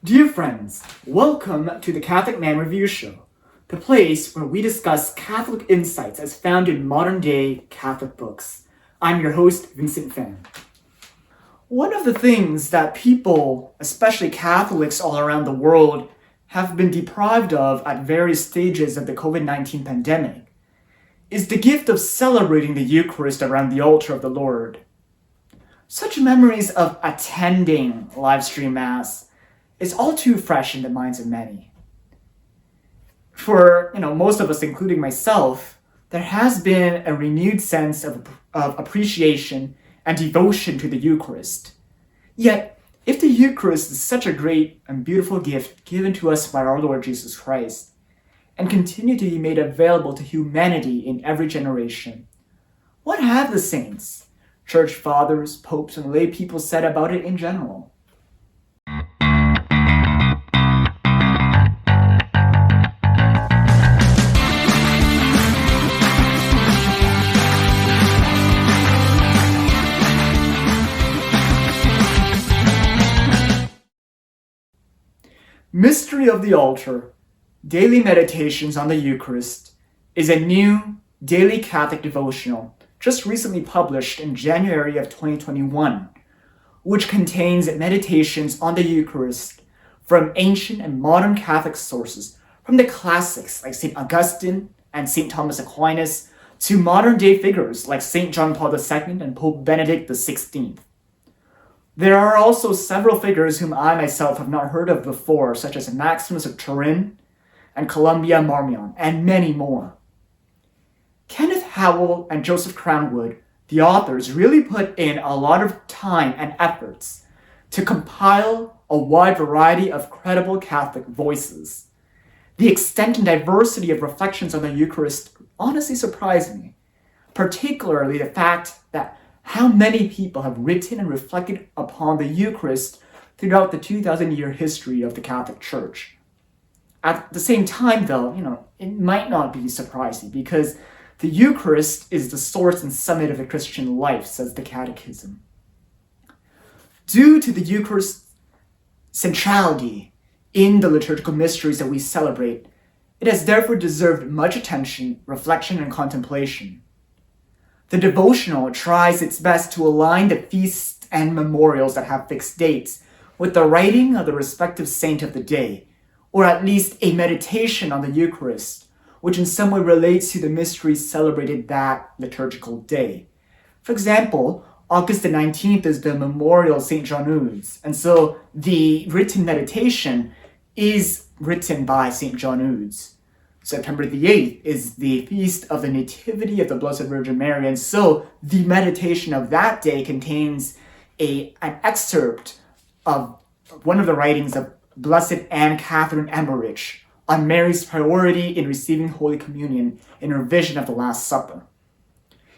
Dear friends, welcome to the Catholic Man Review Show, the place where we discuss Catholic insights as found in modern-day Catholic books. I'm your host, Vincent. One of the things that people, especially Catholics all around the world, have been deprived of at various stages of the COVID-19 pandemic is the gift of celebrating the Eucharist around the altar of the Lord. Such memories of attending live stream Mass is all too fresh in the minds of many. For most of us, including myself, there has been a renewed sense of appreciation and devotion to the Eucharist. Yet, if the Eucharist is such a great and beautiful gift given to us by our Lord Jesus Christ, and continue to be made available to humanity in every generation, what have the saints, church fathers, popes, and lay people said about it in general? Mystery of the Altar, Daily Meditations on the Eucharist, is a new daily Catholic devotional just recently published in January of 2021, which contains meditations on the Eucharist from ancient and modern Catholic sources, from the classics like St. Augustine and St. Thomas Aquinas, to modern-day figures like St. John Paul II and Pope Benedict XVI. There are also several figures whom I myself have not heard of before, such as Maximus of Turin and Columbia Marmion, and many more. Kenneth Howell and Joseph Cranwood, the authors, really put in a lot of time and efforts to compile a wide variety of credible Catholic voices. The extent and diversity of reflections on the Eucharist honestly surprised me, particularly the fact that how many people have written and reflected upon the Eucharist throughout the 2,000-year history of the Catholic Church. At the same time, though, it might not be surprising because the Eucharist is the source and summit of the Christian life, says the Catechism. Due to the Eucharist's centrality in the liturgical mysteries that we celebrate, it has therefore deserved much attention, reflection, and contemplation. The devotional tries its best to align the feasts and memorials that have fixed dates with the writing of the respective saint of the day, or at least a meditation on the Eucharist, which in some way relates to the mysteries celebrated that liturgical day. For example, August the 19th is the memorial of St. John Eudes, and so the written meditation is written by St. John Eudes. September the 8th is the feast of the Nativity of the Blessed Virgin Mary, and so the meditation of that day contains an excerpt of one of the writings of Blessed Anne Catherine Emmerich on Mary's priority in receiving Holy Communion in her vision of the Last Supper.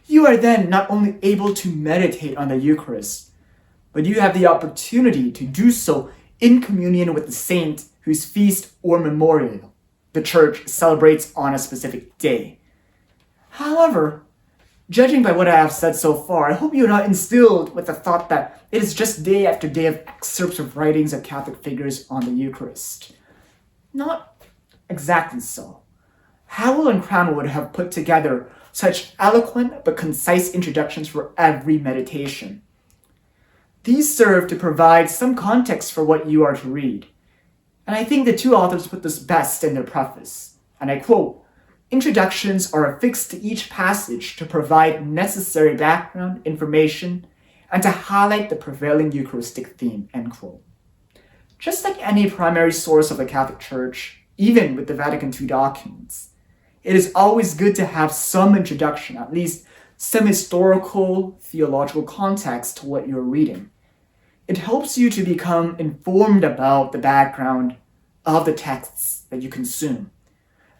You are then not only able to meditate on the Eucharist, but you have the opportunity to do so in communion with the saint whose feast or memorial the Church celebrates on a specific day. However, judging by what I have said so far, I hope you are not instilled with the thought that it is just day after day of excerpts of writings of Catholic figures on the Eucharist. Not exactly so. Howell and Cranwood have put together such eloquent but concise introductions for every meditation. These serve to provide some context for what you are to read. And I think the two authors put this best in their preface, and I quote, "Introductions are affixed to each passage to provide necessary background information and to highlight the prevailing Eucharistic theme," end quote. Just like any primary source of the Catholic Church, even with the Vatican II documents, it is always good to have some introduction, at least some historical, theological context to what you're reading. It helps you to become informed about the background of the texts that you consume.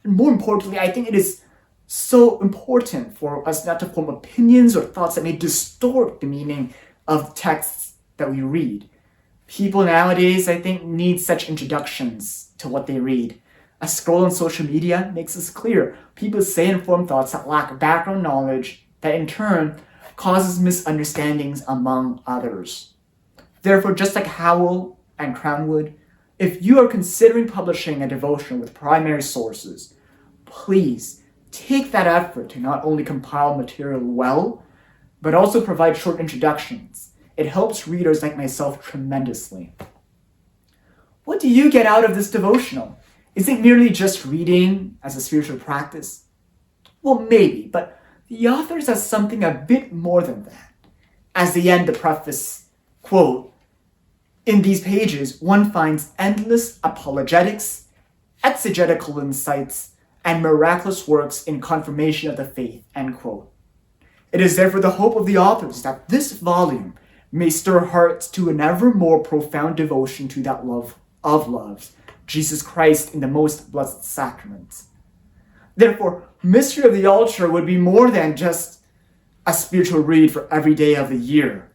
And more importantly, I think it is so important for us not to form opinions or thoughts that may distort the meaning of texts that we read. People nowadays, I think, need such introductions to what they read. A scroll on social media makes this clear. People say informed thoughts that lack background knowledge that in turn causes misunderstandings among others. Therefore, just like Howell and Cranwood, If you are considering publishing a devotional with primary sources, please take that effort to not only compile material well, but also provide short introductions. It helps readers like myself tremendously. What do you get out of this devotional? Is it merely just reading as a spiritual practice? Well, maybe, but the author says something a bit more than that. As they end the preface, quote, "In these pages, one finds endless apologetics, exegetical insights, and miraculous works in confirmation of the faith," end quote. It is therefore the hope of the authors that this volume may stir hearts to an ever more profound devotion to that love of loves, Jesus Christ in the most blessed sacraments. Therefore, Mystery of the Altar would be more than just a spiritual read for every day of the year.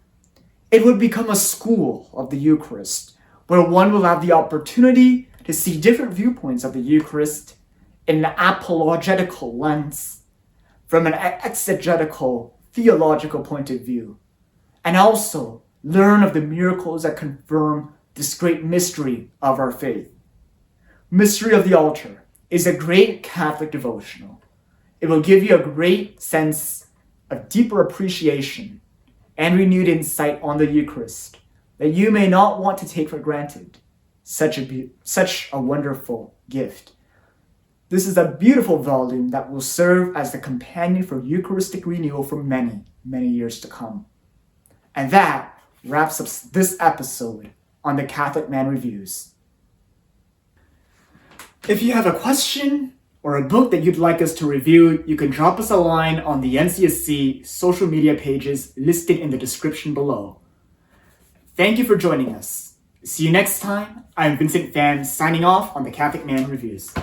It would become a school of the Eucharist, where one will have the opportunity to see different viewpoints of the Eucharist in an apologetical lens, from an exegetical, theological point of view, and also learn of the miracles that confirm this great mystery of our faith. Mystery of the Altar is a great Catholic devotional. It will give you a great sense of deeper appreciation and renewed insight on the Eucharist that you may not want to take for granted. Such a wonderful gift. This is a beautiful volume that will serve as the companion for Eucharistic renewal for many, many years to come. And that wraps up this episode on the Catholic Man Reviews. If you have a question or a book that you'd like us to review, you can drop us a line on the NCSC social media pages listed in the description below. Thank you for joining us. See you next time. I'm Vincent Fan signing off on the Catholic Man Reviews.